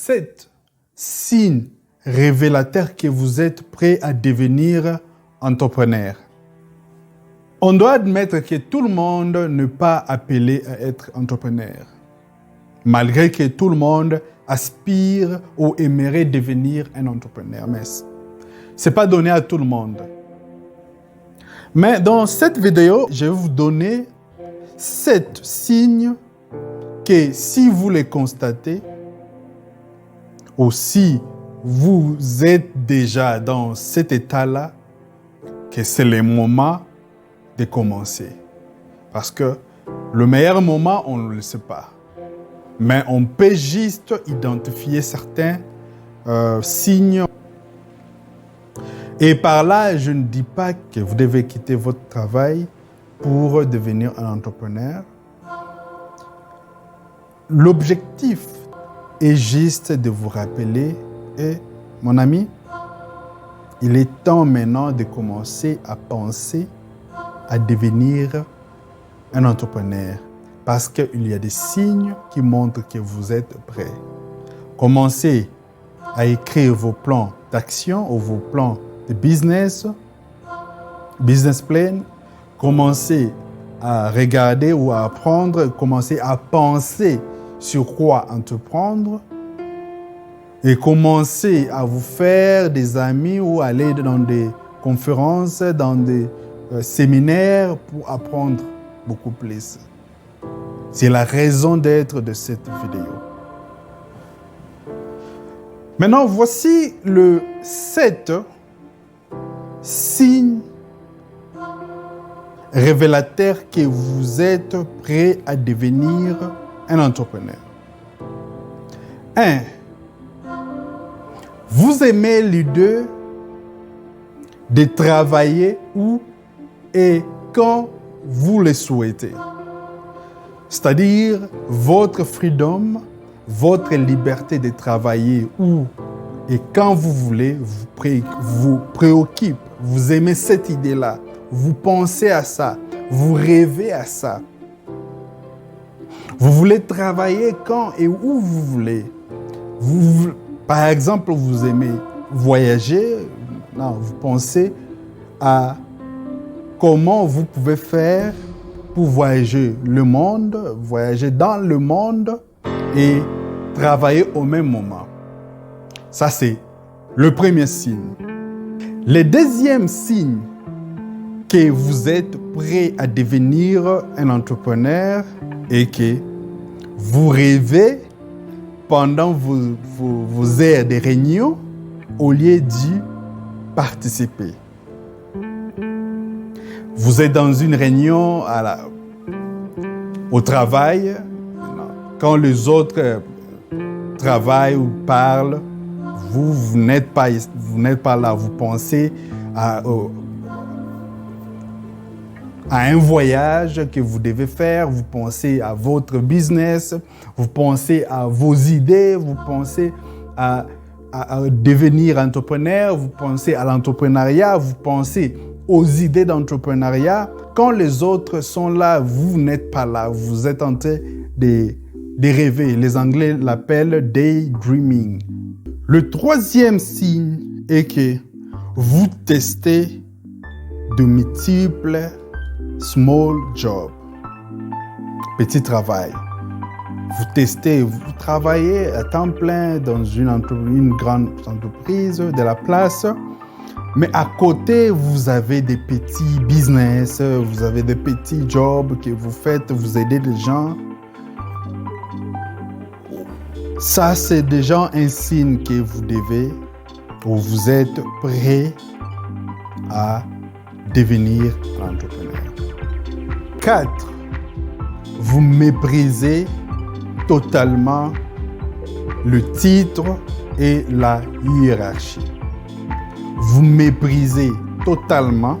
7 signes révélateurs que vous êtes prêt à devenir entrepreneur. On doit admettre que tout le monde n'est pas appelé à être entrepreneur, malgré que tout le monde aspire ou aimerait devenir un entrepreneur. Mais ce n'est pas donné à tout le monde. Mais dans cette vidéo, je vais vous donner 7 signes que si vous les constatez, ou si vous êtes déjà dans cet état-là, que c'est le moment de commencer. Parce que le meilleur moment, on ne le sait pas. Mais on peut juste identifier certains signes. Et par là, je ne dis pas que vous devez quitter votre travail pour devenir un entrepreneur. L'objectif est juste de vous rappeler, mon ami, il est temps maintenant de commencer à penser à devenir un entrepreneur. Parce qu'il y a des signes qui montrent que vous êtes prêt. Commencez à écrire vos plans d'action ou vos plans de business plan. Commencez à regarder ou à apprendre, commencez à penser sur quoi entreprendre et commencez à vous faire des amis ou aller dans des conférences, dans des séminaires pour apprendre beaucoup plus. C'est la raison d'être de cette vidéo. Maintenant, voici le 7 signes révélateurs que vous êtes prêt à devenir un entrepreneur. 1. Vous aimez l'idée de travailler où et quand vous le souhaitez. C'est-à-dire votre freedom, votre liberté de travailler où et quand vous voulez vous préoccupe. Vous aimez cette idée-là. Vous pensez à ça. Vous rêvez à ça. Vous voulez travailler quand et où vous voulez. Par exemple, vous aimez voyager. Non, vous pensez à comment vous pouvez faire pour voyager le monde, voyager dans le monde et travailler au même moment. Ça, c'est le premier signe. Le deuxième signe que vous êtes prêt à devenir un entrepreneur est que vous rêvez pendant vos heures de réunion au lieu d'y participer. Vous êtes dans une réunion au travail, quand les autres travaillent ou parlent, vous n'êtes pas là, vous pensez à un voyage que vous devez faire, vous pensez à votre business, vous pensez à vos idées, vous pensez à devenir entrepreneur, vous pensez à l'entrepreneuriat, vous pensez aux idées d'entrepreneuriat. Quand les autres sont là, vous n'êtes pas là, vous êtes en train de rêver. Les Anglais l'appellent daydreaming. Le troisième signe est que vous testez de multiples small jobs, petit travail. Vous testez, vous travaillez à temps plein dans une grande entreprise de la place, mais à côté, vous avez des petits business, vous avez des petits jobs que vous faites, vous aidez les gens. Ça, c'est déjà un signe que vous devez ou vous êtes prêt à devenir un entrepreneur. 4. Vous méprisez totalement le titre et la hiérarchie. Vous méprisez totalement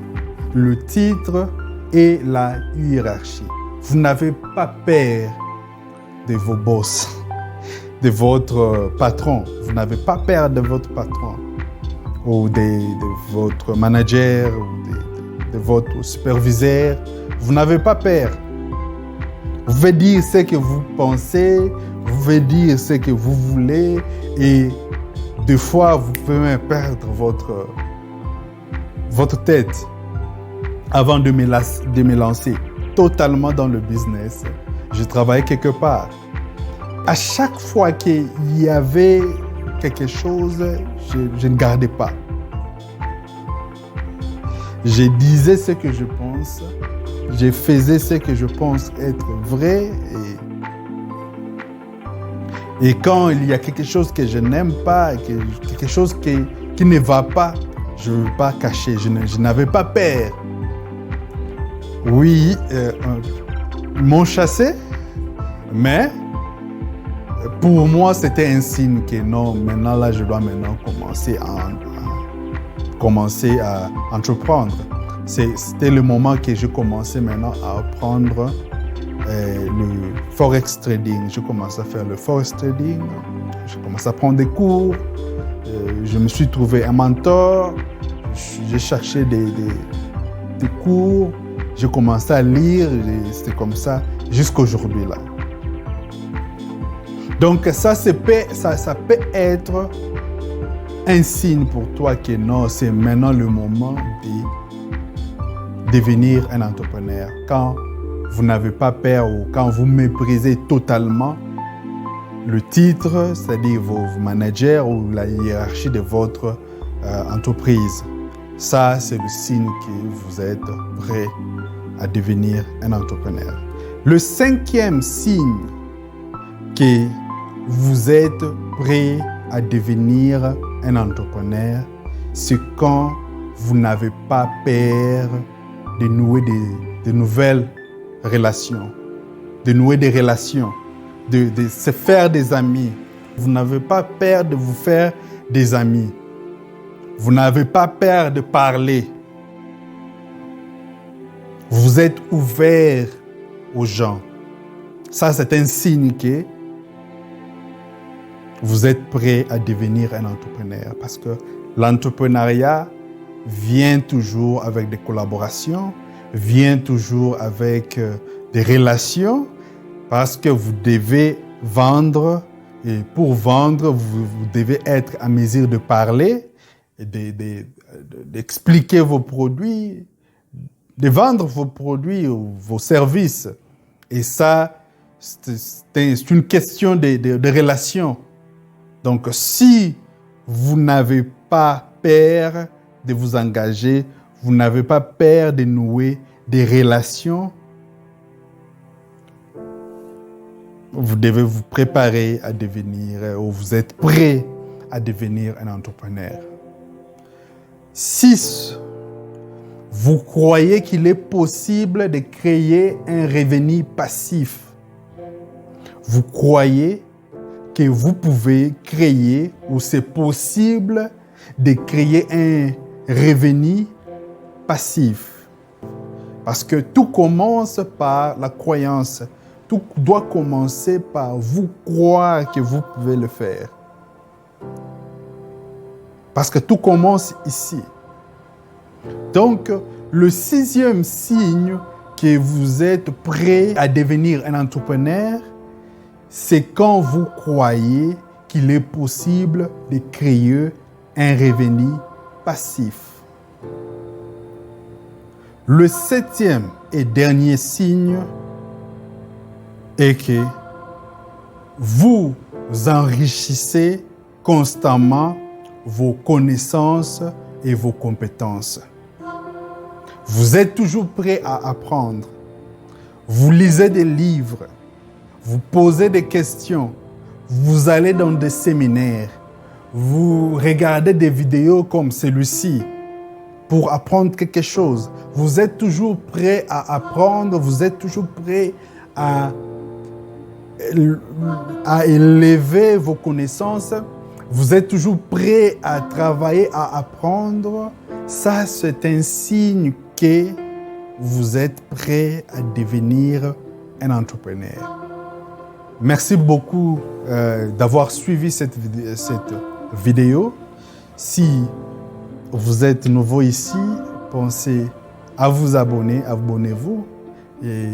le titre et la hiérarchie. Vous n'avez pas peur de vos boss, de votre patron. Vous n'avez pas peur de votre patron ou de votre manager ou de votre superviseur. Vous n'avez pas peur. Vous pouvez dire ce que vous pensez, Vous pouvez dire ce que vous voulez et des fois, vous pouvez même perdre votre tête avant de me lancer totalement dans le business. Je travaillais quelque part. À chaque fois qu'il y avait quelque chose, je ne gardais pas. Je disais ce que je pense, je faisais ce que je pense être vrai et quand il y a quelque chose que je n'aime pas, quelque chose qui ne va pas, je ne veux pas cacher, je n'avais pas peur. Oui, ils m'ont chassé, mais pour moi, c'était un signe que non, maintenant là, je dois maintenant commencer à entreprendre. C'était le moment que je commençais maintenant à apprendre le forex trading. Je commençais à faire le forex trading, je commençais à prendre des cours, je me suis trouvé un mentor, j'ai cherché des cours, j'ai commencé à lire, c'était comme ça jusqu'à aujourd'hui là. Donc ça peut être un signe pour toi que non, c'est maintenant le moment de devenir un entrepreneur. Quand vous n'avez pas peur ou quand vous méprisez totalement le titre, c'est-à-dire vos managers ou la hiérarchie de votre entreprise. Ça, c'est le signe que vous êtes prêt à devenir un entrepreneur. Le 5e signe que vous êtes prêt à devenir un entrepreneur, c'est quand vous n'avez pas peur de nouer de nouvelles relations, de nouer des relations, de se faire des amis. Vous n'avez pas peur de vous faire des amis. Vous n'avez pas peur de parler. Vous êtes ouvert aux gens. Ça, c'est un signe que vous êtes prêt à devenir un entrepreneur parce que l'entrepreneuriat vient toujours avec des collaborations, vient toujours avec des relations parce que vous devez vendre et pour vendre, vous devez être à mesure de parler, et d'expliquer vos produits, de vendre vos produits ou vos services. Et ça, c'est une question de relation. Donc, si vous n'avez pas peur de vous engager, vous n'avez pas peur de nouer des relations, vous devez vous préparer à devenir, ou vous êtes prêt à devenir un entrepreneur. 6. Vous croyez qu'il est possible de créer un revenu passif. Vous croyez que vous pouvez créer ou c'est possible de créer un revenu passif. Parce que tout commence par la croyance. Tout doit commencer par vous croire que vous pouvez le faire. Parce que tout commence ici. Donc, le 6e signe que vous êtes prêt à devenir un entrepreneur, c'est quand vous croyez qu'il est possible de créer un revenu passif. Le 7e et dernier signe est que vous enrichissez constamment vos connaissances et vos compétences. Vous êtes toujours prêt à apprendre. Vous lisez des livres. Vous posez des questions. Vous allez dans des séminaires. Vous regardez des vidéos comme celui-ci pour apprendre quelque chose. Vous êtes toujours prêt à apprendre. Vous êtes toujours prêt à élever vos connaissances. Vous êtes toujours prêt à travailler, à apprendre. Ça, c'est un signe que vous êtes prêt à devenir un entrepreneur. Merci beaucoup d'avoir suivi cette vidéo. Si vous êtes nouveau ici, pensez à vous abonner, abonnez-vous et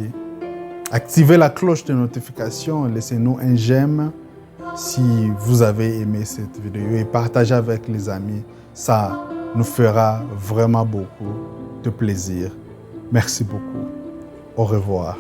Activez la cloche de notification, laissez-nous un j'aime si vous avez aimé cette vidéo et partagez avec les amis. Ça nous fera vraiment beaucoup de plaisir. Merci beaucoup. Au revoir.